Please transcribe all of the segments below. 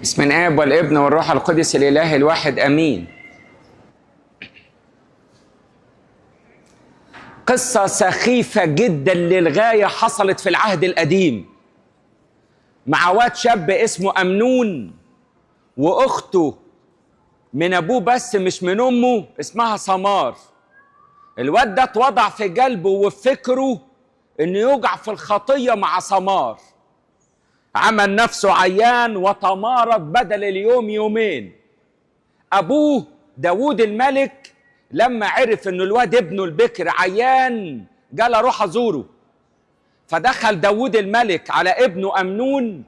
بسم الآب والابن والروح القدس الإله الواحد آمين. قصة سخيفة جدا للغاية حصلت في العهد القديم مع واد شاب اسمه أمنون وأخته من أبوه بس مش من أمه اسمها سمار. الواد ده اتوضع في قلبه وفي فكره إنه يوقع في الخطية مع سمار. عمل نفسه عيان وتمارض بدل اليوم يومين. أبوه داود الملك لما عرف إنه الواد ابنه البكر عيان قال أروح أزوره، فدخل داود الملك على ابنه أمنون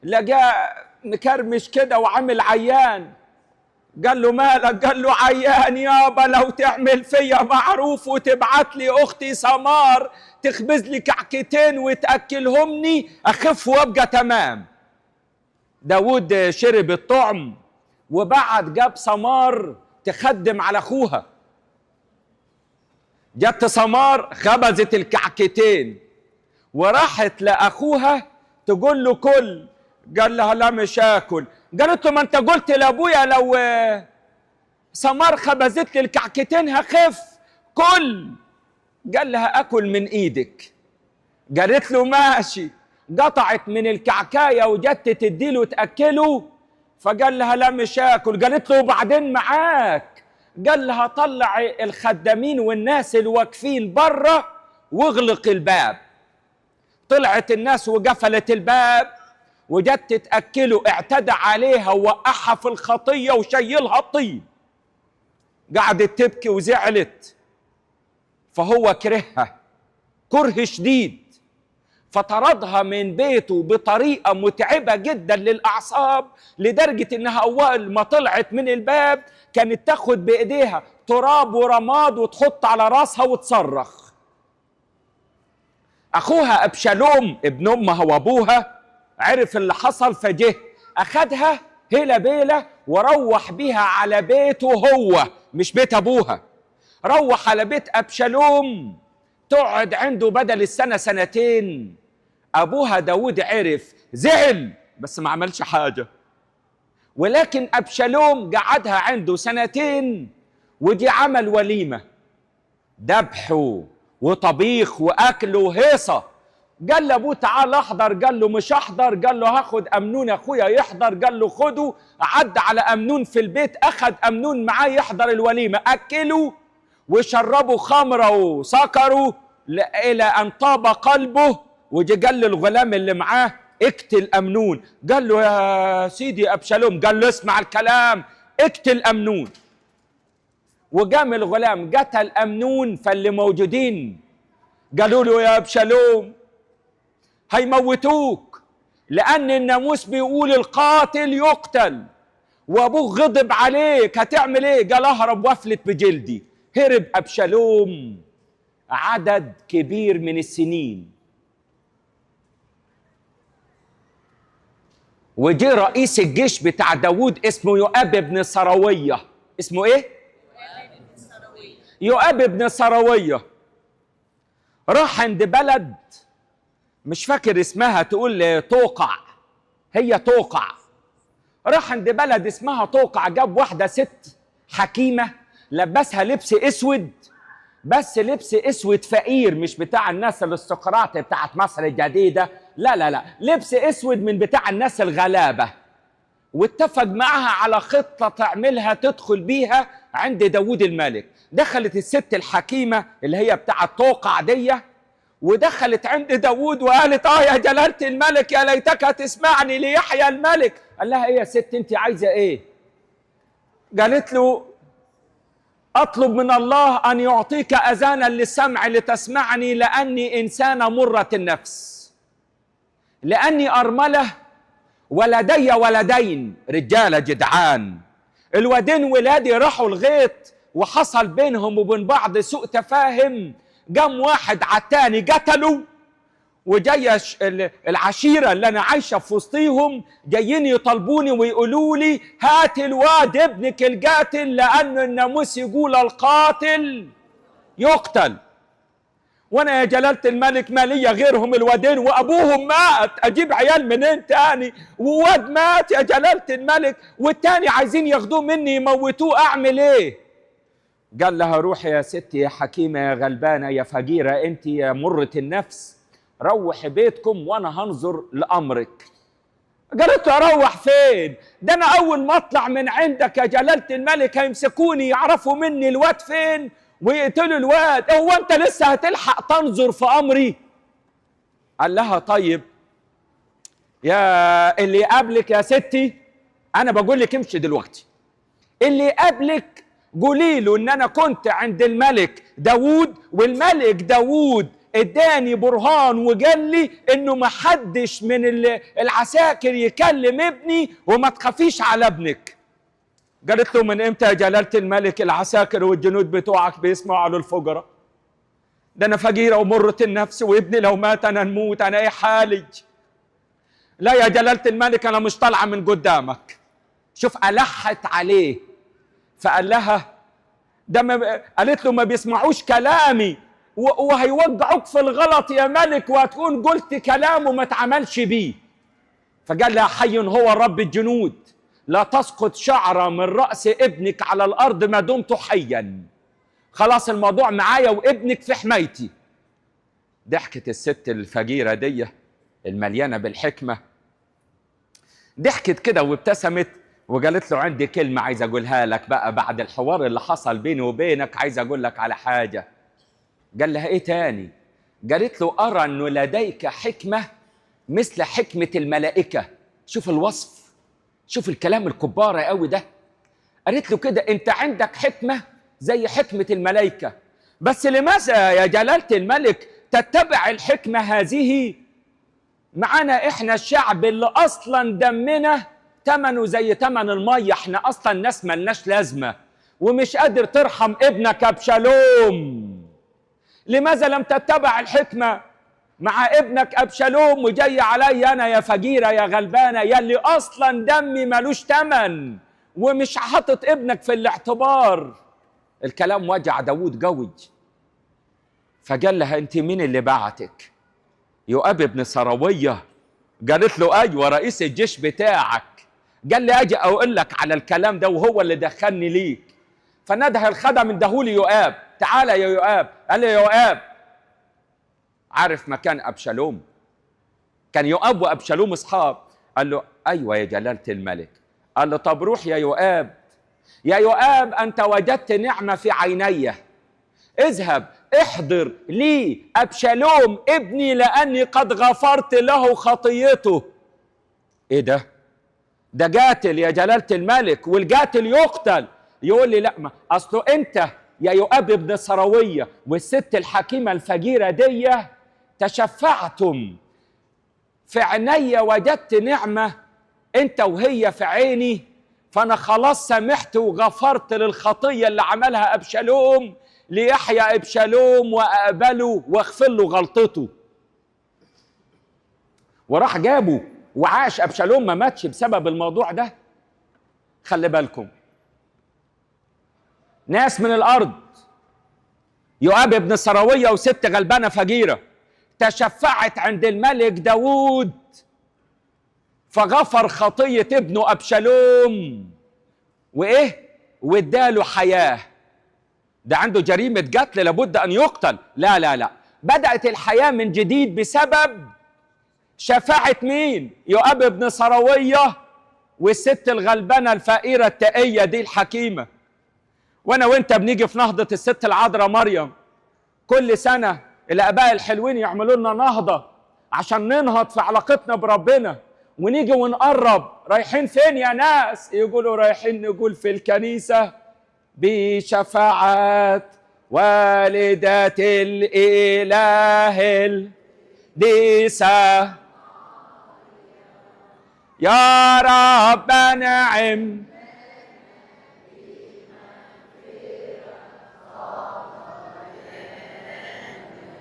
لقاه مكرمش كده وعامل عيان. قال له مالك؟ قال له عيان يابا، لو تعمل فيا معروف وتبعت لي أختي سمار تخبز لي كعكتين وتأكلهمني أخف وأبقى تمام. داود شرب الطعم وبعد جاب سمار تخدم على أخوها. جت سمار خبزت الكعكتين وراحت لأخوها تقول له كل. قال لها لا مش آكل. قالت له ما أنت قلت لأبويا لو سمار خبزت لي الكعكتين هخف، كل. قال لها أكل من إيدك. قالت له ماشي. قطعت من الكعكاية وجت تديله تأكله، فقال لها لا مش آكل. قالت له وبعدين معاك؟ قال لها طلع الخدامين والناس الواقفين بره واغلق الباب. طلعت الناس وقفلت الباب وجت تتأكله، اعتدى عليها ووقعها في الخطية وشيلها الطين. قعدت تبكي وزعلت، فهو كرهها كره شديد فطردها من بيته بطريقة متعبة جدا للأعصاب، لدرجة إنها أول ما طلعت من الباب كانت تاخد بإيديها تراب ورماد وتحط على راسها وتصرخ. أخوها أبشالوم ابن أمها وأبوها عرف اللي حصل، فجه أخدها هيلا بيلا وروح بيها على بيته هو، مش بيت أبوها. روح على بيت أبشالوم تقعد عنده بدل السنة سنتين. أبوها داود عرف، زعل بس ما عملش حاجة، ولكن أبشالوم قعدها عنده سنتين ودي عمل وليمة ذبح وطبيخ وأكل وهيصة. قال لأبوه تعال أحضر، قال له مش أحضر. قال له هاخد أمنون أخويا يحضر، قال له خده. عد على أمنون في البيت، أخد أمنون معاه يحضر الوليمة، أكلوا وشربوا خمرة وسكروا إلى أن طاب قلبه. وجي قال للغلام اللي معاه اقتل أمنون. قال له يا سيدي أبشالوم، قال له اسمع الكلام، اقتل أمنون. وقام الغلام قتل أمنون. فاللي موجودين قالوا له يا أبشالوم هيموتوك، لأن الناموس بيقول القاتل يقتل، وأبوك غضب عليك، هتعمل إيه؟ قال أهرب وافلت بجلدي. هرب أبشالوم عدد كبير من السنين، وجي رئيس الجيش بتاع داود اسمه يؤاب بن سروية. اسمه إيه؟ يؤاب بن سروية. راح عند بلد مش فاكر اسمها، تقول توقع، هي توقع. راح عند بلد اسمها توقع، جاب واحدة ست حكيمة لبسها لبس اسود، بس لبس اسود فقير، مش بتاع الناس الاستقراط بتاعت مصر الجديدة، لا لا لا، لبس اسود من بتاع الناس الغلابة. واتفق معها على خطة تعملها تدخل بيها عند داود الملك. دخلت الست الحكيمة اللي هي بتاعت توقع دي، ودخلت عند داود وقالت يا جلالة الملك يا ليتك تسمعني ليحيى الملك. قال لها ايه يا ست انت عايزة ايه؟ قالت له اطلب من الله ان يعطيك اذانا للسمع لتسمعني، لاني انسانة مرة النفس، لاني ارملة ولدي ولدين رجالة جدعان. الوادين ولادي راحوا الغيط وحصل بينهم وبين بعض سوء تفاهم، قام واحد على التاني قتلوا، وجاي العشيرة اللي أنا عايشة في وسطيهم جايين يطلبوني ويقولوا لي هات الواد ابنك القاتل، لأن الناموس يقول القاتل يقتل. وانا يا جلالة الملك مالية غيرهم الوادين وابوهم مات، اجيب عيال منين تاني؟ وواد مات يا جلالة الملك والتاني عايزين ياخدوه مني يموتوه، اعمل ايه؟ قال لها روحي يا ستي يا حكيمة يا غلبانة يا فقيرة انت يا مرة النفس، روحي بيتكم وانا هنظر لامرك. قالت له اروح فين؟ ده انا اول ما اطلع من عندك يا جلالة الملك هيمسكوني يعرفوا مني الواد فين ويقتلوا الواد، هو انت لسه هتلحق تنظر في امري؟ قال لها طيب يا اللي قبلك يا ستي انا بقول لك امشي دلوقتي، اللي قبلك قولي له ان انا كنت عند الملك داوود والملك داوود اداني برهان وقال لي انه ما حدش من العساكر يكلم ابني وما تخافيش على ابنك. قالت له من امتى يا جلالة الملك العساكر والجنود بتوعك بيسمعوا على الفقراء؟ ده انا فقيرة ومرة النفس وابني لو مات انا نموت، انا ايه حالي؟ لا يا جلالة الملك انا مش طالعة من قدامك. شوف ألحت عليه فقال لها ده قالت له ما بيسمعوش كلامي وهيوقعوك في الغلط يا ملك وهتكون قلت كلام وما تعملش بيه. فقال لها حي هو رب الجنود لا تسقط شعرة من رأس ابنك على الأرض ما دمت حيا، خلاص الموضوع معايا وابنك في حمايتي. ضحكت الست الفقيرة دي المليانة بالحكمة، ضحكت كده وابتسمت وقالت له عندي كلمة عايز أقولها لك بقى بعد الحوار اللي حصل بيني وبينك، عايز أقول لك على حاجة. قال لها إيه تاني؟ قالت له أرى أنه لديك حكمة مثل حكمة الملائكة. شوف الوصف، شوف الكلام الكبار قوي ده. قالت له كده أنت عندك حكمة زي حكمة الملائكة، بس لماذا يا جلالة الملك تتبع الحكمة هذه معنا إحنا الشعب اللي أصلا دمنا تمنه زي تمن المية، احنا اصلا ناس ملناش لازمة ومش قادر ترحم ابنك أبشالوم؟ لماذا لم تتبع الحكمة مع ابنك أبشالوم وجاي علي انا يا فقيرة يا غلبانة يا اللي اصلا دمي ملوش تمن ومش حاطط ابنك في الاعتبار؟ الكلام وجع داوود قوي. فقال لها انت مين اللي بعتك؟ يؤاب بن سروية. قالت له ايوه رئيس الجيش بتاعك، قال لي اجي اقول لك على الكلام ده وهو اللي دخلني ليك. فنده الخدم اندهولي يؤاب، تعالى يا يؤاب. قال لي يا يؤاب عارف مكان ابشالوم؟ كان يؤاب وابشالوم اصحاب. قال له ايوه يا جلالة الملك. قال له طب روح يا يؤاب، يا يؤاب انت وجدت نعمة في عيني، اذهب احضر لي أبشالوم ابني لأني قد غفرت له خطيته. ايه ده؟ ده قاتل يا جلالة الملك والقاتل يقتل. يقول لي لا، ما اصله انت يا يؤاب ابن سروية والست الحكيمة الفقيرة دي تشفعتم في عيني، وجدت نعمة انت وهي في عيني، فانا خلاص سمحت وغفرت للخطية اللي عملها أبشالوم ليحيى أبشالوم وأقبله واغفر له غلطته. وراح جابه وعاش. أبشالوم ما ماتش بسبب الموضوع ده. خلي بالكم ناس من الأرض، يؤاب ابن سروية وست غلبانة فقيرة تشفعت عند الملك داوود فغفر خطية ابنه أبشالوم وإيه؟ واداله حياة. ده عنده جريمة قتل لابد أن يقتل. لا لا لا، بدأت الحياة من جديد بسبب شفاعة مين؟ يؤاب ابن سروية والست الغلبانة الفقيرة التقية دي الحكيمة. وأنا وأنت بنيجي في نهضة الست العذراء مريم كل سنة، الآباء الحلوين يعملوا لنا نهضة عشان ننهض في علاقتنا بربنا، ونيجي ونقرب. رايحين فين يا ناس؟ يقولوا رايحين نقول في الكنيسة بشفاعة والدة الإله القديسة يا رب نعم.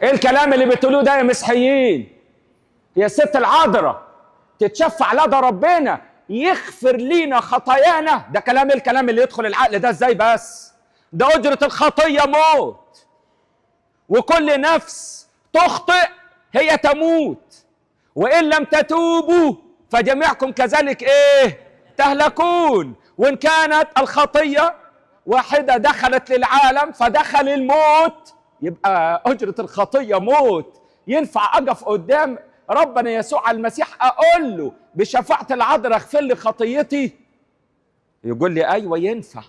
ايه الكلام اللي بتقولوه ده يا مسيحيين؟ يا الست العذراء تتشفع لدى ربنا يغفر لينا خطايانا؟ ده الكلام اللي يدخل العقل ده ازاي بس؟ ده أجرة الخطية موت، وكل نفس تخطئ هي تموت، وإن لم تتوبوا فجميعكم كذلك إيه؟ تهلكون. وإن كانت الخطية واحدة دخلت للعالم فدخل الموت، يبقى أجرة الخطية موت. ينفع أقف قدام ربنا يسوع المسيح أقول له بشفاعة العذراء اغفر لي خطيتي؟ يقول لي أيوة ينفع.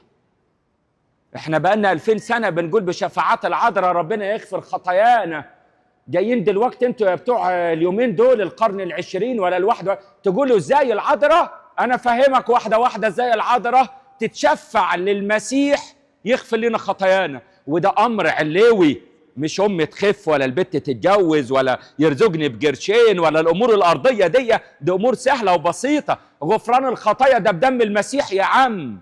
احنا بقالنا 2000 سنة بنقول بشفاعات العذراء ربنا يغفر خطايانا. جايين دلوقتي انتوا يا بتوع اليومين دول القرن العشرين ولا الواحد تقولوا ازاي العذراء؟ انا فاهمك واحدة واحدة ازاي العذراء تتشفع للمسيح يغفر لنا خطايانا. وده امر علوي، مش ام تخف ولا البت تتجوز ولا يرزقني بقرشين ولا الامور الارضية دي امور سهلة وبسيطة. غفران الخطايا ده بدم المسيح يا عم.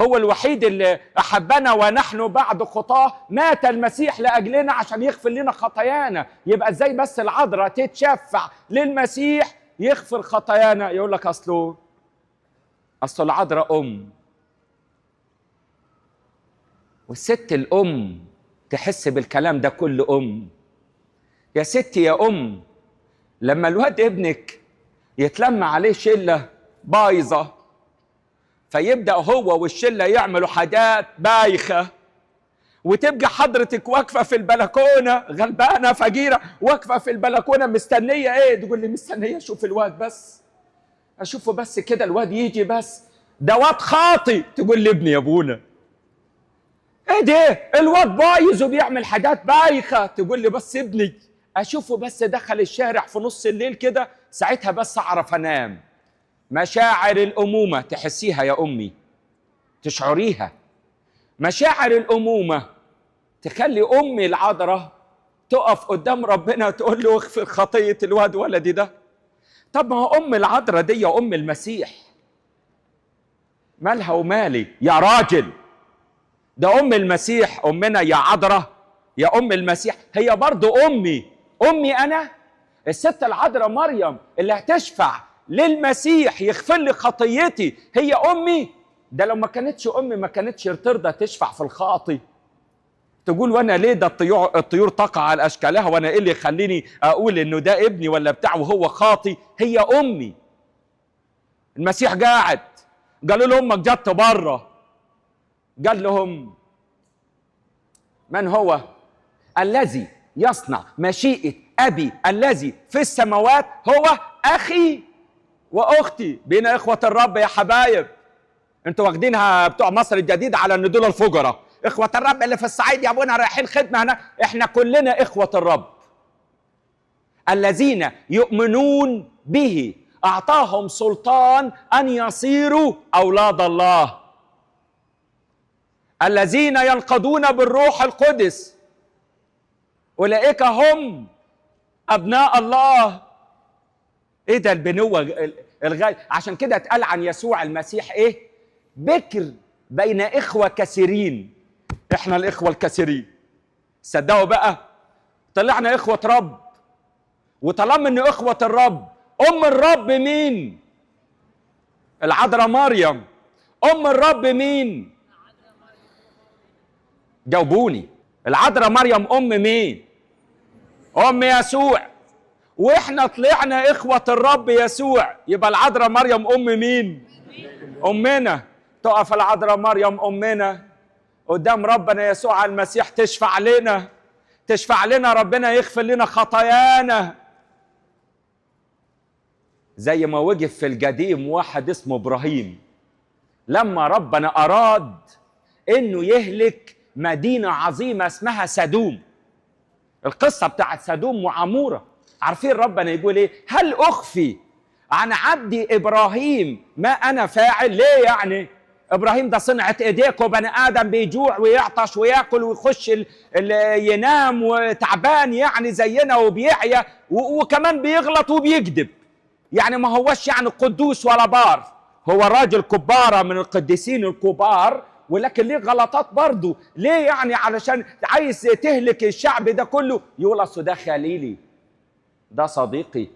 هو الوحيد اللي أحبنا ونحن بعد خطاه مات المسيح لأجلنا عشان يغفر لنا خطايانا. يبقى ازاي بس العذراء تتشفع للمسيح يغفر خطايانا؟ يقول لك أصل العذراء أم، والست الأم تحس بالكلام ده كل أم. يا ستي يا أم، لما الواد ابنك يتلم عليه شلة بايظة فيبدأ هو والشلة يعملوا حاجات بايخة، وتبقى حضرتك واقفة في البلكونة غلبانة فقيرة واقفة في البلكونة مستنية ايه؟ تقول لي مستنية اشوف الواد بس، اشوفه بس كده الواد يجي بس، ده واد خاطي. تقول لي ابني يا ابونا ايه ده؟ الواد بايظ وبيعمل حاجات بايخة. تقول لي بس ابني اشوفه بس دخل الشارع في نص الليل كده، ساعتها بس اعرف انام. مشاعر الأمومة تحسيها يا أمي، تشعريها. مشاعر الأمومة تخلي أمي العذراء تقف قدام ربنا تقول له اغفر خطية الواد ولدي ده. طب ما هو أم العذراء دي يا أم المسيح، مالها ومالي يا راجل؟ ده أم المسيح أمنا يا عذراء يا أم المسيح، هي برضو أمي أنا. الست العذراء مريم اللي هتشفع للمسيح يغفر لي خطيتي هي أمي. ده لو ما كانتش أمي ما كانتش ترضى تشفع في الخاطي. تقول وانا ليه؟ ده الطيور تقع على أشكالها، وانا ايه اللي يخليني اقول انه ده ابني ولا بتاعه وهو خاطي؟ هي أمي. المسيح قاعد قالوا له امك جت بره، قال لهم من هو الذي يصنع مشيئة أبي الذي في السماوات هو أخي واختي. بينا اخوه الرب يا حبايب. انتوا واخدينها بتوع مصر الجديده على ان دول الفجراء. اخوه الرب اللي في الصعيد يا ابونا رايحين خدمه هنا، احنا كلنا اخوه الرب الذين يؤمنون به اعطاهم سلطان ان يصيروا اولاد الله، الذين ينقضون بالروح القدس اولئك هم ابناء الله. ايه ده البنوة الغالي؟ عشان كده اتقال عن يسوع المسيح ايه؟ بكر بين اخوة كثيرين. احنا الاخوة الكثيرين. صدقوا بقى طلعنا اخوة رب، وطالما ان اخوة الرب ام الرب مين؟ العذراء مريم. ام الرب مين؟ جاوبوني. العذراء مريم ام مين؟ ام يسوع. واحنا طلعنا اخوة الرب يسوع، يبقى العذراء مريم ام مين؟ امنا. تقف العذراء مريم امنا قدام ربنا يسوع المسيح تشفع لنا ربنا يغفر لنا خطايانا. زي ما وقف في القديم واحد اسمه ابراهيم لما ربنا اراد انه يهلك مدينة عظيمة اسمها سدوم. القصة بتاعت سدوم وعمورة. عارفين ربنا يقول ايه؟ هل اخفي عن عبدي ابراهيم ما انا فاعل؟ ليه يعني؟ ابراهيم ده صنعة ايديك، وبني ادم بيجوع ويعطش وياكل ويخش ينام وتعبان يعني زينا وبيعيا وكمان بيغلط وبيكذب. يعني ما هوش يعني قدوس ولا بار، هو راجل كبارة من القديسين الكبار، ولكن ليه غلطات برضه. ليه يعني؟ علشان عايز تهلك الشعب ده كله. يقول اصل ده خليلي، ده صديقي،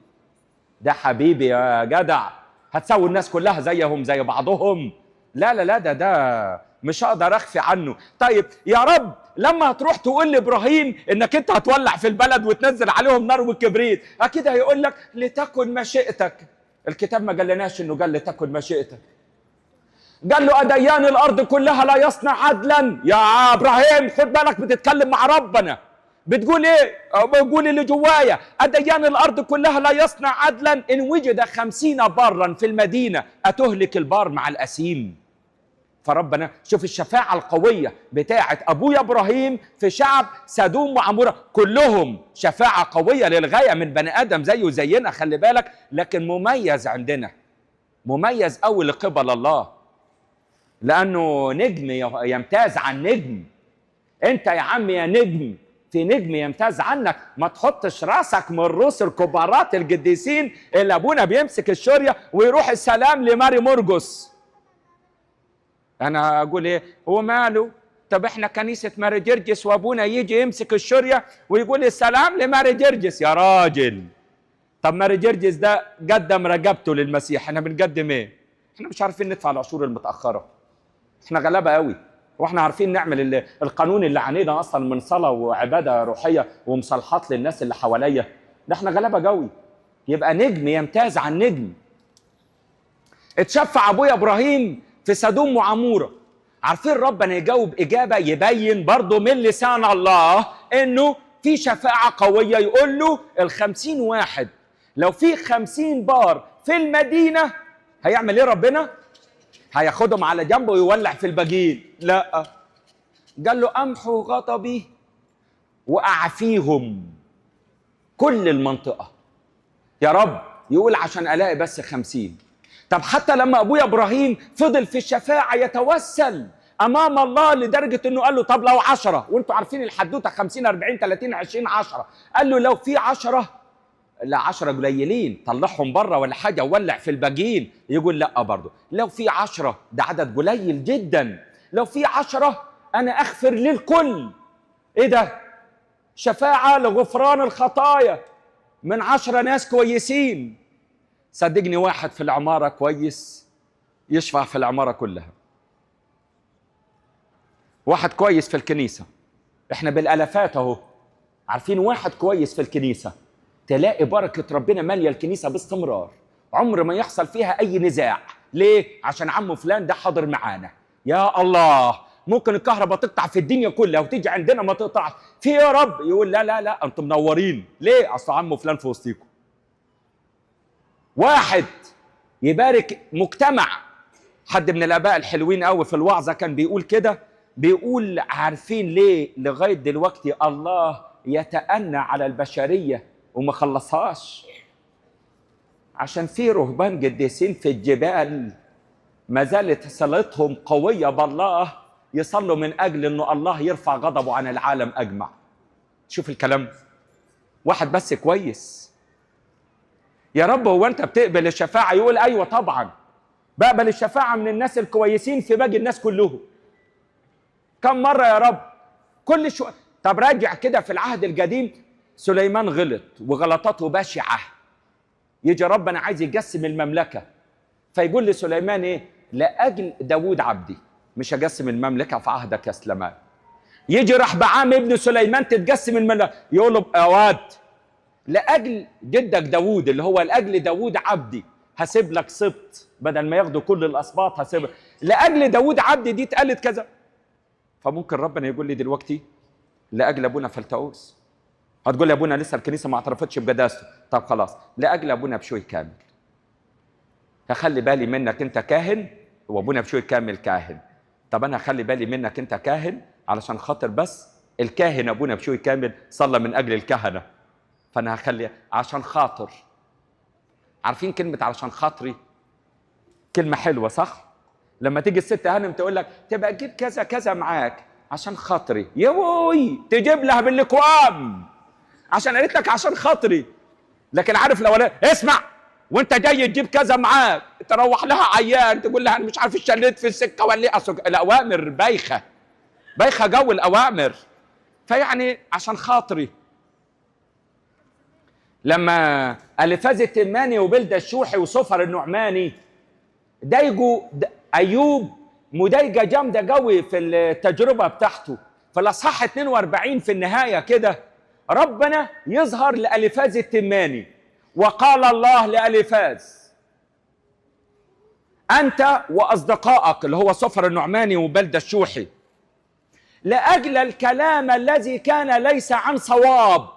ده حبيبي يا جدع، هتسوي الناس كلها زيهم زي بعضهم. لا لا لا، ده مش هقدر اخفي عنه. طيب يا رب لما هتروح تقول لابراهيم انك انت هتولع في البلد وتنزل عليهم نار وكبريت، اكيد هيقول لك لتكن مشيئتك. الكتاب ما قالناش انه قال لتكن مشيئتك، قال له أديان الأرض كلها لا يصنع عدلا. يا إبراهيم خد بالك، بتتكلم مع ربنا، بتقول إيه؟ بقول اللي جوايا، أديان الأرض كلها لا يصنع عدلا، إن وجد 50 بارا في المدينة أتهلك البار مع الأسيم. فربنا شوف الشفاعة القوية بتاعة أبويا إبراهيم في شعب سدوم وعمورة، كلهم شفاعة قوية للغاية من بني آدم زيه زينا، خلي بالك، لكن مميز عندنا، مميز أوي لقبل الله، لأنه نجم يمتاز عن نجم. أنت يا عم يا نجم، في نجم يمتاز عنك. ما تحطش راسك من رؤوس الكبارات القديسين اللي أبونا بيمسك الشورية ويروح السلام لماري مرقس. أنا أقول إيه؟ هو ماله؟ طب إحنا كنيسة ماري جرجس وأبونا يجي يمسك الشورية ويقول السلام لماري جرجس. يا راجل، طب ماري جرجس ده قدم رقبته للمسيح، إحنا بنقدم إيه؟ إحنا مش عارفين ندفع العشور المتأخرة، احنا غلابه قوي، واحنا عارفين نعمل القانون اللي عنينا اصلا من صلاه وعباده روحيه ومصالحات للناس اللي حواليا، ده احنا غلابه قوي. يبقى نجم يمتاز عن نجم. اتشفع ابويا ابراهيم في سدوم وعموره. عارفين ربنا يجاوب اجابه يبين برضه من لسان الله انه في شفاعه قويه. يقول له ال50 واحد لو في 50 بار في المدينه هيعمل ايه ربنا؟ هياخدهم على جنب ويولع في الباقيين؟ لا، قال له امحو غضبي واعفيهم كل المنطقه. يا رب يقول عشان الاقي بس 50. طب حتى لما ابويا ابراهيم فضل في الشفاعه يتوسل امام الله لدرجه انه قال له طب لو 10، وانتوا عارفين الحدوته 50 40 30 20 10، قال له لو في 10، لا 10 قليلين، طلعهم بره ولا حاجه وولع في الباقيين. يقول لا برضه، لو في 10 ده عدد قليل جدا، لو في 10 انا اغفر للكل. ايه ده؟ شفاعه لغفران الخطايا من 10 ناس كويسين. صدقني واحد في العماره كويس يشفع في العماره كلها. واحد كويس في الكنيسه، احنا بالالافات اهو عارفين واحد كويس في الكنيسه، تلاقي بركة ربنا مالية الكنيسة باستمرار، عمر ما يحصل فيها أي نزاع. ليه؟ عشان عم فلان ده حاضر معانا. يا الله، ممكن الكهرباء تقطع في الدنيا كلها وتيجي عندنا ما تقطعش. في إيه يا رب؟ يقول لا لا لا أنتم منورين. ليه؟ أصل عم فلان في وسطيكم. واحد يبارك مجتمع. حد من الآباء الحلوين قوي في الوعظة كان بيقول كده، بيقول عارفين ليه لغاية دلوقتي الله يتأنى على البشرية وما خلصهاش؟ عشان في رهبان قديسين في الجبال ما زالت صلتهم قوية بالله، يصلوا من أجل أنه الله يرفع غضبه عن العالم أجمع. شوف الكلام، واحد بس كويس. يا رب هو أنت بتقبل الشفاعة؟ يقول أيوة طبعا بقبل الشفاعة من الناس الكويسين في باقي الناس كلهم. كم مرة يا رب؟ كل شوية. طب راجع كده في العهد القديم، سليمان غلط وغلطاته بشعة، يجي ربنا عايز يقسم المملكة، فيقول لسليمان ايه؟ لأجل داود عبدي مش هقسم المملكة في عهدك يا سليمان. يجي رحبعام ابن سليمان تتقسم المملكة، يقول له يا واد لأجل جدك داود اللي هو لأجل داود عبدي هسيب لك سبط، بدل ما ياخدوا كل الأسباط هسيب لأجل داود عبدي، دي اتقالت كذا. فممكن ربنا يقول لي دلوقتي لأجل أبونا فلتأوس، هتقول لي ابونا لسه الكنيسه ما اعترفتش بقداسته، طب خلاص لاجل ابونا بشوي كامل هخلي بالي منك انت كاهن، وابونا بشوي كامل كاهن. طب انا هخلي بالي منك انت كاهن علشان خاطر بس الكاهن ابونا بشوي كامل صلى من اجل الكهنه، فانا هخلي عشان خاطر. عارفين كلمه علشان خاطري كلمه حلوه صح؟ لما تيجي الست هانم تقول لك تبقى تجيب كذا كذا معاك عشان خاطري، يا وي تجيب لها بالاكوام عشان قالت لك عشان خاطري. لكن عارف لو اسمع وانت جاي تجيب كذا معاك تروح لها عيان تقول لها انا مش عارف اتشليت في السكه ولا ايه، اصل الاوامر بايخه بايخه جو الاوامر، فيعني عشان خاطري. لما الفاز التماني وبلدة الشوحي وصفر النعماني ضايقوا ايوب مضايقه جامده قوي في التجربه بتاعته. في الاصحاح 42 في النهايه كده ربنا يظهر لأليفاز التماني، وقال الله لأليفاز: أنت وأصدقائك اللي هو صفر النعماني وبلدة الشوحي لأجل الكلام الذي كان ليس عن صواب،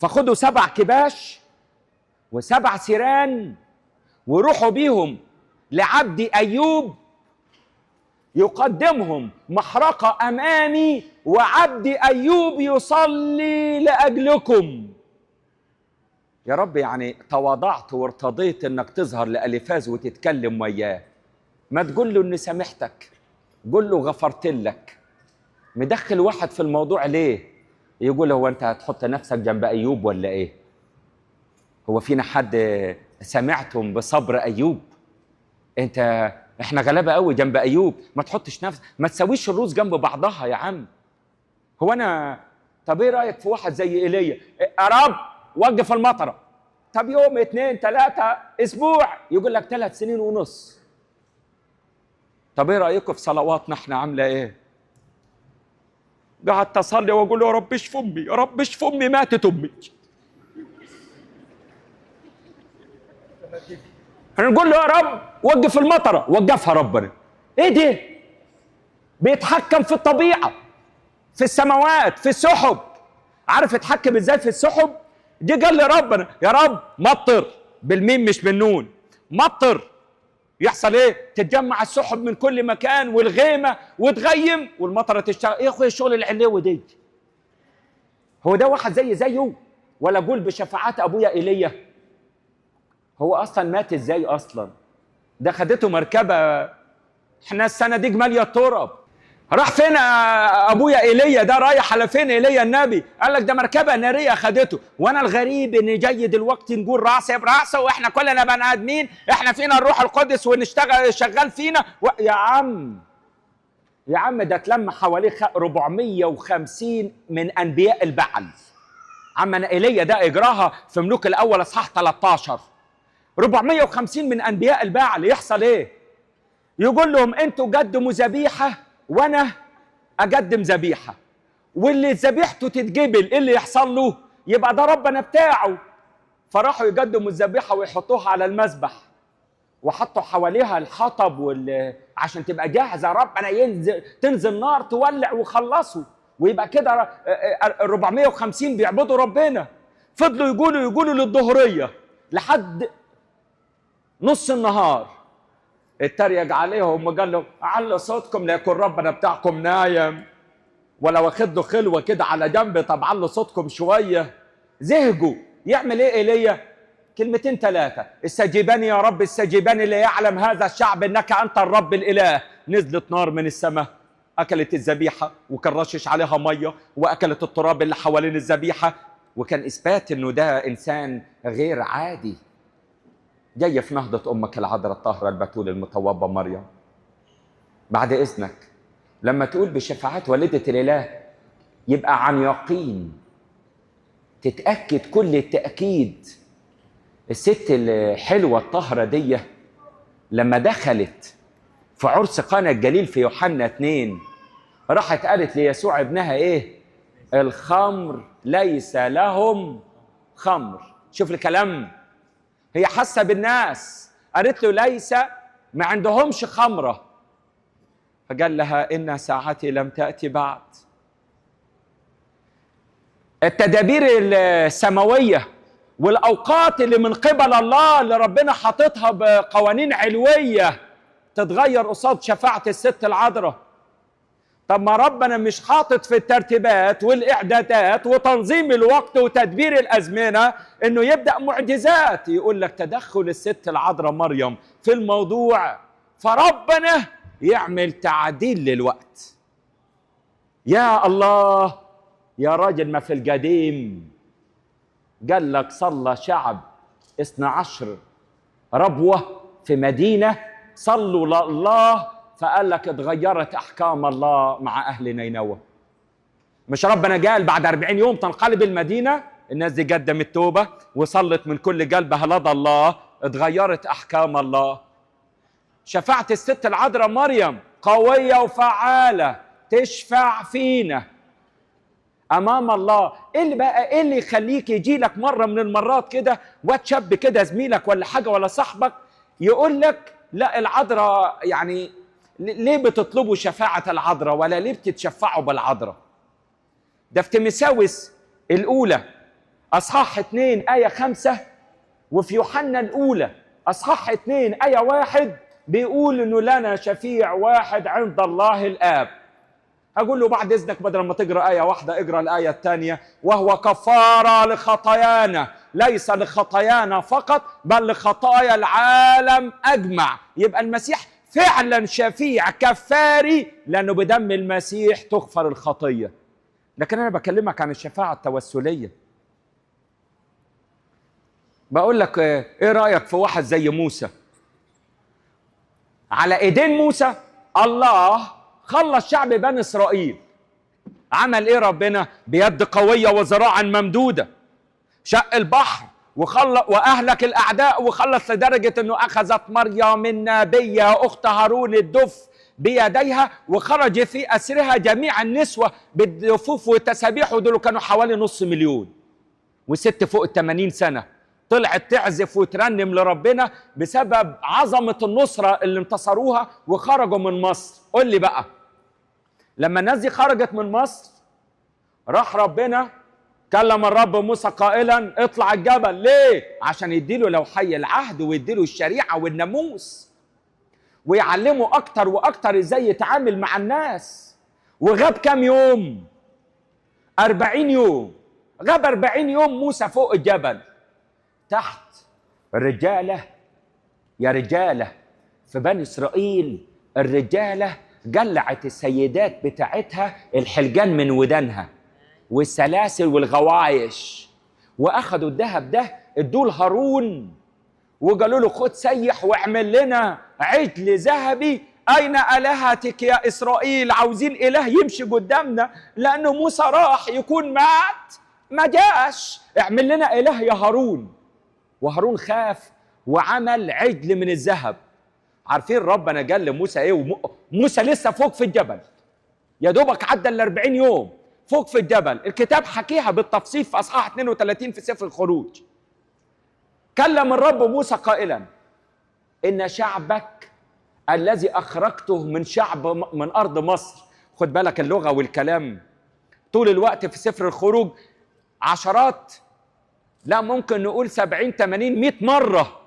فخذوا 7 كباش و7 سيران وروحوا بيهم لعبد أيوب يقدمهم محرقة أمامي، وعبد أيوب يصلي لأجلكم. يا رب يعني تواضعت وارتضيت انك تظهر لأليفاز وتتكلم وياه، ما تقول له اني سامحتك، قول له غفرت لك. مدخل واحد في الموضوع ليه؟ يقول هو انت هتحط نفسك جنب أيوب ولا ايه؟ هو فينا حد سمعتم بصبر أيوب؟ احنا غلابه قوي جنب أيوب، ما تحطش نفسك، ما تسويش الروس جنب بعضها يا عم. هو انا طب ايه رأيك في واحد زي ايليا؟ يا رب وقف المطره. طب يوم 2 3 اسبوع يقول لك 3 سنين ونص. طب ايه رايكم في صلواتنا احنا عامله ايه؟ قعدت اصلي واقول له يا رب اشف امي، يا رب اشف امي، ماتت امي. نقول له يا رب وقف المطره، وقفها ربنا. ايه ده؟ بيتحكم في الطبيعه، في السماوات، في السحب. عارف يتحكم ازاي في السحب؟ جه قال لي ربنا يا رب مطر، بالميم مش بالنون، مطر. يحصل ايه؟ تتجمع السحب من كل مكان والغيمه وتغيم والمطره تشتغل. ايه يا اخويا الشغل العلوي دي؟ هو ده واحد زيه؟ ولا اقول بشفاعات ابويا ايليا؟ هو اصلا مات ازاي اصلا؟ ده خدته مركبه، احنا الصناديق ماليه التراب. راح فين ابويا ايليا ده؟ رايح على فين ايليا النبي؟ قال لك ده مركبه ناريه خدته. وانا الغريب ان جاي دلوقتي نقول راسه براسه واحنا كلنا بني ادمين، احنا فينا الروح القدس ونشتغل شغال فينا يا عم ده اتلم حواليه 450 من انبياء البعل. عم ايليا ده اجراها في ملوك الاول اصحاح 13. 450 من انبياء البعل. يحصل ايه؟ يقول لهم انتوا قدموا ذبيحه وانا اقدم ذبيحه، واللي ذبيحته تتجبل ايه اللي يحصل له؟ يبقى ده ربنا بتاعه. فراحوا يقدموا الذبيحه ويحطوها على المذبح، وحطوا حواليها الحطب عشان تبقى جاهزه. ربنا تنزل نار تولع وخلصوا، ويبقى كده 450 بيعبدوا ربنا. فضلوا يقولوا للظهريه لحد نص النهار. اتريق عليهم وقال لهم علوا صوتكم ليكون ربنا بتاعكم نايم ولا واخد له خلوه كده على جنب. طب علوا صوتكم شويه. زهقوا. يعمل ايه ايليا؟ 2 3 استجيبني يا رب استجيبني ليعلم هذا الشعب انك انت الرب الاله. نزلت نار من السماء اكلت الذبيحه وكرشش عليها ميه واكلت التراب اللي حوالين الذبيحه، وكان اثبات انه ده انسان غير عادي. جاي في نهضة أمك العذراء الطاهرة البتول المطوبة مريم. بعد إذنك لما تقول بشفاعات والدة الإله يبقى عن يقين، تتأكد كل التأكيد. الست الحلوة الطاهرة دي لما دخلت في عرس قانا الجليل في يوحنا 2 راحت قالت ليسوع ابنها إيه؟ الخمر ليس لهم خمر. شوف الكلام، هي حاسه بالناس، قالت له ليس، ما عندهمش خمره. فقال لها ان ساعتي لم تاتي بعد. التدابير السماويه والاوقات اللي من قبل الله اللي ربنا حاططها بقوانين علويه تتغير قصاد شفاعه الست العذراء. طب ما ربنا مش حاطط في الترتيبات والاعدادات وتنظيم الوقت وتدبير الازمنه انه يبدا معجزات؟ يقول لك تدخل الست العذراء مريم في الموضوع فربنا يعمل تعديل للوقت. يا الله يا راجل، ما في القديم قال لك صلى شعب 12 ربوه في مدينه صلوا لله، فقال لك اتغيرت احكام الله مع اهل نينوى. مش ربنا قال بعد 40 يوم تنقلب المدينه؟ الناس دي قدمت توبه وصلت من كل قلبها لدى الله، اتغيرت احكام الله. شفاعة الست العذراء مريم قوية وفعالة تشفع فينا امام الله. ايه اللي يخليك يجي لك مره من المرات كده واد شاب كده زميلك ولا حاجه ولا صاحبك يقول لك لا العذراء، يعني ليه بتطلبوا شفاعه العذراء ولا ليه بتتشفعوا بالعذراء؟ ده في تيموثاوس الاولى اصحاح 2 ايه 5، وفي يوحنا الاولى اصحاح 2 ايه 1 بيقول انه لنا شفيع واحد عند الله الاب. أقول له بعد إذنك بدل ما تقرأ آية واحدة اقرأ الآية الثانية، وهو كفارة لخطايانا، ليس لخطايانا فقط بل لخطايا العالم أجمع. يبقى المسيح فعلا شفيع كفاري، لأنه بدم المسيح تغفر الخطية. لكن أنا بكلمك عن الشفاعة التوسلية. بقول لك إيه رأيك في واحد زي موسى؟ على إيدين موسى الله خلص شعب بني إسرائيل. عمل إيه ربنا؟ بيد قوية وذراع ممدودة شق البحر وأهلك الأعداء، وخلص لدرجة أنه أخذت مريم النبية أخت هارون الدف بيديها، وخرج في أسرها جميع النسوة بالدفوف والتسابيح، ودول كانوا حوالي 500,000، وست فوق 80 سنة طلعت تعزف وترنم لربنا بسبب عظمة النصرة اللي انتصروها وخرجوا من مصر. قول لي بقى، لما الناس دي خرجت من مصر راح ربنا كلم الرب موسى قائلا اطلع الجبل. ليه؟ عشان يديله لوحي العهد ويديله الشريعة والناموس ويعلمه أكتر وأكتر إزاي يتعامل مع الناس. وغاب كام يوم؟ 40 يوم. غاب 40 يوم موسى فوق الجبل. تحت الرجالة، يا رجالة في بني إسرائيل الرجالة جلعت السيدات بتاعتها الحلجان من ودانها والسلاسل والغوايش، وأخدوا الذهب ده ادوه لهارون وقالوا له خد سيح واعمل لنا عجل ذهبي. أين إلهتك يا إسرائيل؟ عاوزين إله يمشي قدامنا لأنه موسى راح يكون مات ما جاش، اعمل لنا إله يا هارون. وهارون خاف وعمل عجل من الذهب. عارفين ربنا قال لموسى ايه؟ موسى لسه فوق في الجبل، يا دوبك عدى ال 40 يوم فوق في الجبل. الكتاب حكيها بالتفصيل في اصحاح 32 في سفر الخروج. كلم الرب موسى قائلا ان شعبك الذي اخرجته من ارض مصر. خد بالك اللغه والكلام طول الوقت في سفر الخروج عشرات، لا ممكن نقول 70 80 100 مرة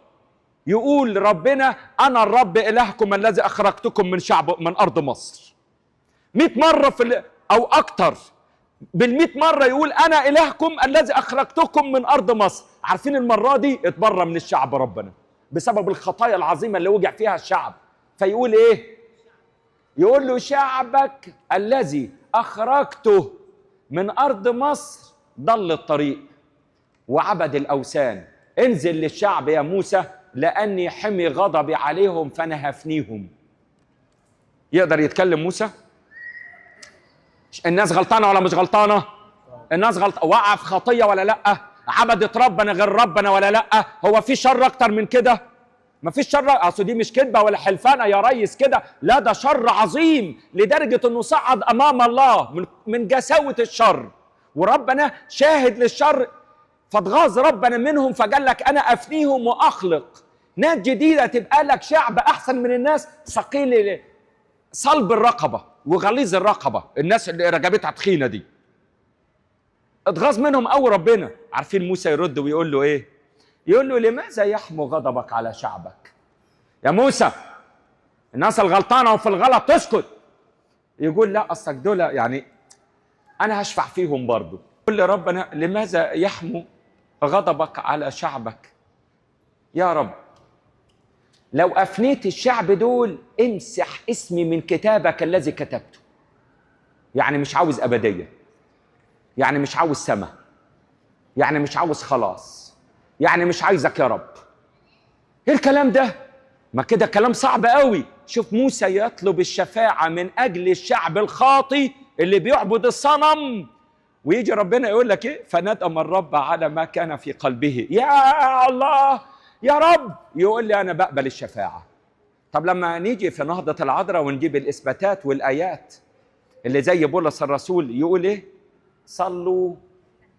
يقول ربنا أنا الرب إلهكم الذي أخرجتكم من أرض مصر. 100 مرة أو أكتر. بال100 مرة يقول أنا إلهكم الذي أخرجتكم من أرض مصر. عارفين المرة دي اتبرى من الشعب ربنا بسبب الخطايا العظيمة اللي وقع فيها الشعب. فيقول إيه؟ يقول له شعبك الذي أخرجته من أرض مصر ضل الطريق وعبد الأوثان. انزل للشعب يا موسى لأني حمي غضبي عليهم فأنا هفنيهم. يقدر يتكلم موسى؟ الناس غلطانة ولا مش غلطانة؟ الناس غلطانة. وقع في خطية ولا لأ؟ عبدت ربنا غير ربنا ولا لأ؟ هو في شر أكتر من كده؟ مفيش شر. أصل دي مش كذبة ولا حلفانة يا ريس كده، لا ده شر عظيم لدرجة إنه صعد أمام الله من جساوة الشر، وربنا شاهد للشر فاتغاظ ربنا منهم فقال لك أنا أفنيهم وأخلق ناس جديدة تبقى لك شعب أحسن من الناس ثقيل صلب الرقبة وغليظ الرقبة، الناس اللي رقبتها تخينة دي. اتغاظ منهم قوي ربنا. عارفين موسى يرد ويقول له إيه؟ يقول له لماذا يحمو غضبك على شعبك؟ يا موسى الناس الغلطانة وفي الغلط تسكت. يقول لا أصلك دول يعني أنا هشفع فيهم برضو. يقول لربنا لماذا يحمو غضبك على شعبك؟ يا رب لو أفنيت الشعب دول امسح اسمي من كتابك الذي كتبته. يعني مش عاوز أبدية، يعني مش عاوز سماء، يعني مش عاوز خلاص، يعني مش عايزك يا رب. ايه الكلام ده؟ ما كده كلام صعب قوي. شوف موسى يطلب الشفاعة من أجل الشعب الخاطي اللي بيعبد الصنم، ويجي ربنا يقول لك ايه؟ فندم الرب على ما كان في قلبه. يا الله يا رب، يقول لي انا بقبل الشفاعة. طب لما نيجي في نهضة العذراء ونجيب الإثباتات والآيات اللي زي بولس الرسول يقول إيه؟ صلوا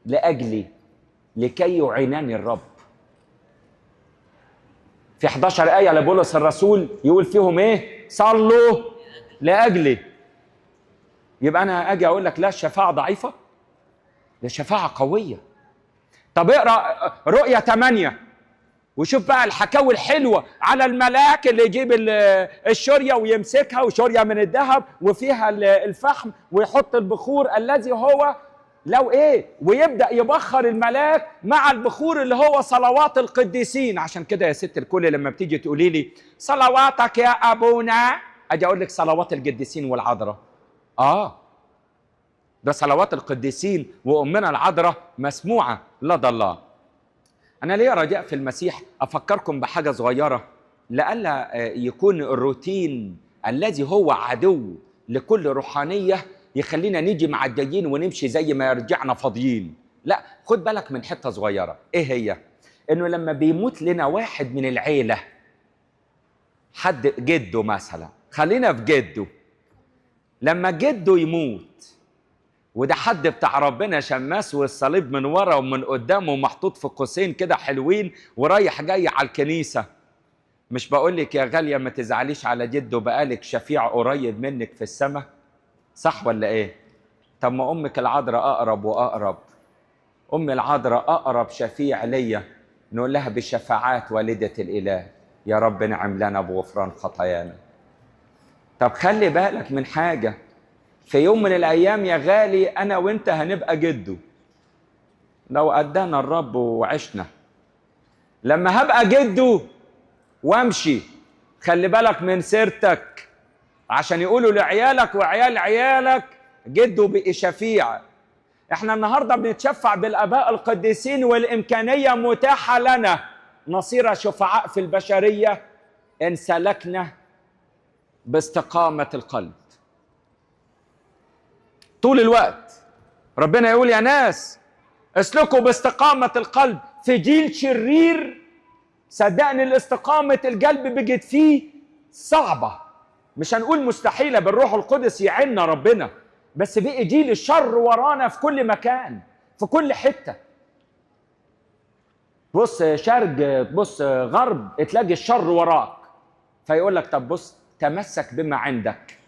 لأجلي لكي يعينني الرب. في 11 آية لبولس الرسول يقول فيهم إيه؟ صلوا لأجلي. يبقى أنا أجي أقول لك لا الشفاعة ضعيفة؟ لا الشفاعة قوية. طب اقرأ رؤية 8 وشوف بقى الحكاوي الحلوة على الملاك اللي يجيب الشورية ويمسكها، وشورية من الذهب وفيها الفحم، ويحط البخور الذي هو لو ايه، ويبدأ يبخر الملاك مع البخور اللي هو صلوات القديسين. عشان كده يا ست الكل لما بتيجي تقولي لي صلواتك يا أبونا، أجي أقول لك صلوات القديسين والعذراء. ده صلوات القديسين وأمنا العذراء مسموعة لدى الله. أنا ليه رجاء في المسيح أفكركم بحاجة صغيرة لألا يكون الروتين الذي هو عدو لكل روحانية يخلينا نيجي معديين ونمشي زي ما يرجعنا فاضيين. لا، خد بالك من حتة صغيرة. إيه هي؟ إنه لما بيموت لنا واحد من العيلة، حد جده مثلا، خلينا في جده، لما جده يموت وده حد بتاع ربنا شماس والصليب من ورا ومن قدامه محطوط في قوسين كده حلوين ورايح جاي على الكنيسة، مش بقول لك يا غالية ما تزعليش على جده، بقالك شفيع قريب منك في السماء، صح ولا ايه؟ طب ما امك العذراء اقرب واقرب. ام العذراء اقرب شفيع ليا، نقول لها بشفاعات والدة الاله يا رب نعم لنا بغفران خطايانا. طب خلي بالك من حاجة، في يوم من الأيام يا غالي أنا وإنت هنبقى جده لو أدانا الرب وعشنا. لما هبقى جده وامشي خلي بالك من سيرتك، عشان يقولوا لعيالك وعيال عيالك جده بقي شفيع. احنا النهاردة بنتشفع بالآباء القديسين والإمكانية متاحة لنا نصير شفعاء في البشرية إن سلكنا باستقامة القلب. طول الوقت ربنا يقول يا ناس اسلكوا باستقامة القلب في جيل شرير. صدقني الاستقامة القلب بقت فيه صعبة، مش هنقول مستحيلة، بالروح القدس يعيننا ربنا، بس بقى جيل الشر ورانا في كل مكان في كل حتة. بص شرق تبص غرب تلاقي الشر وراك، فيقول لك طب بص تمسك بما عندك،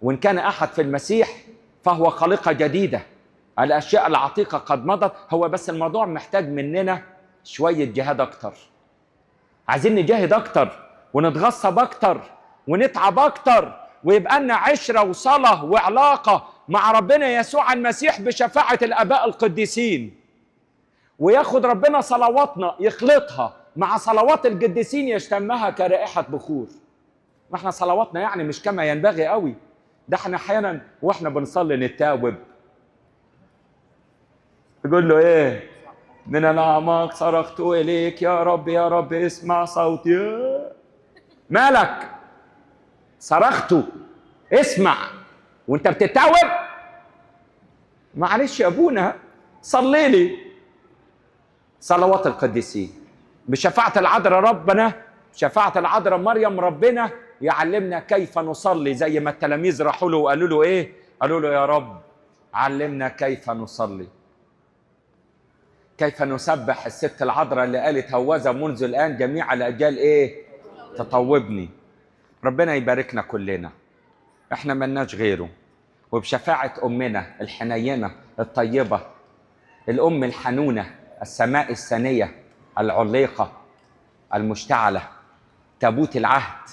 وإن كان أحد في المسيح فهو خليقة جديدة، الأشياء العتيقة قد مضت. هو بس الموضوع محتاج مننا شوية جهاد أكتر، عايزين نجاهد أكتر ونتغصب أكتر ونتعب أكتر، ويبقى لنا عشرة وصلاة وعلاقة مع ربنا يسوع المسيح بشفاعة الآباء القديسين، وياخد ربنا صلواتنا يخلطها مع صلوات القديسين يشتمها كرائحة بخور. ما احنا صلواتنا يعني مش كما ينبغي قوي، ده احنا احيانا واحنا بنصلي نتاوب تقول له ايه؟ من الاعماق صرخت اليك يا رب يا رب اسمع صوتي. مالك؟ صرخته اسمع وانت بتتاوب؟ معلش يا ابونا صلي لي. صلوات القديسين بشفاعة العذراء ربنا، شفاعة العذراء مريم ربنا يعلمنا كيف نصلي، زي ما التلاميذ راحوا له وقالوا له ايه؟ قالوا له يا رب علمنا كيف نصلي، كيف نسبح الست العذراء اللي قالت هوذا منذ الآن جميع الأجيال ايه؟ تطوبني. ربنا يباركنا كلنا، احنا ملناش غيره، وبشفاعة أمنا الحنينة الطيبة الأم الحنونة السماء الثانية العليقة المشتعلة، تابوت العهد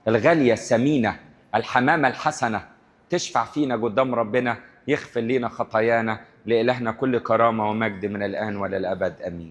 الغالية الثمينة الحمامة الحسنة، تشفع فينا قدام ربنا، يغفر لنا خطايانا. لإلهنا كل كرامة ومجد من الآن وللأبد آمين.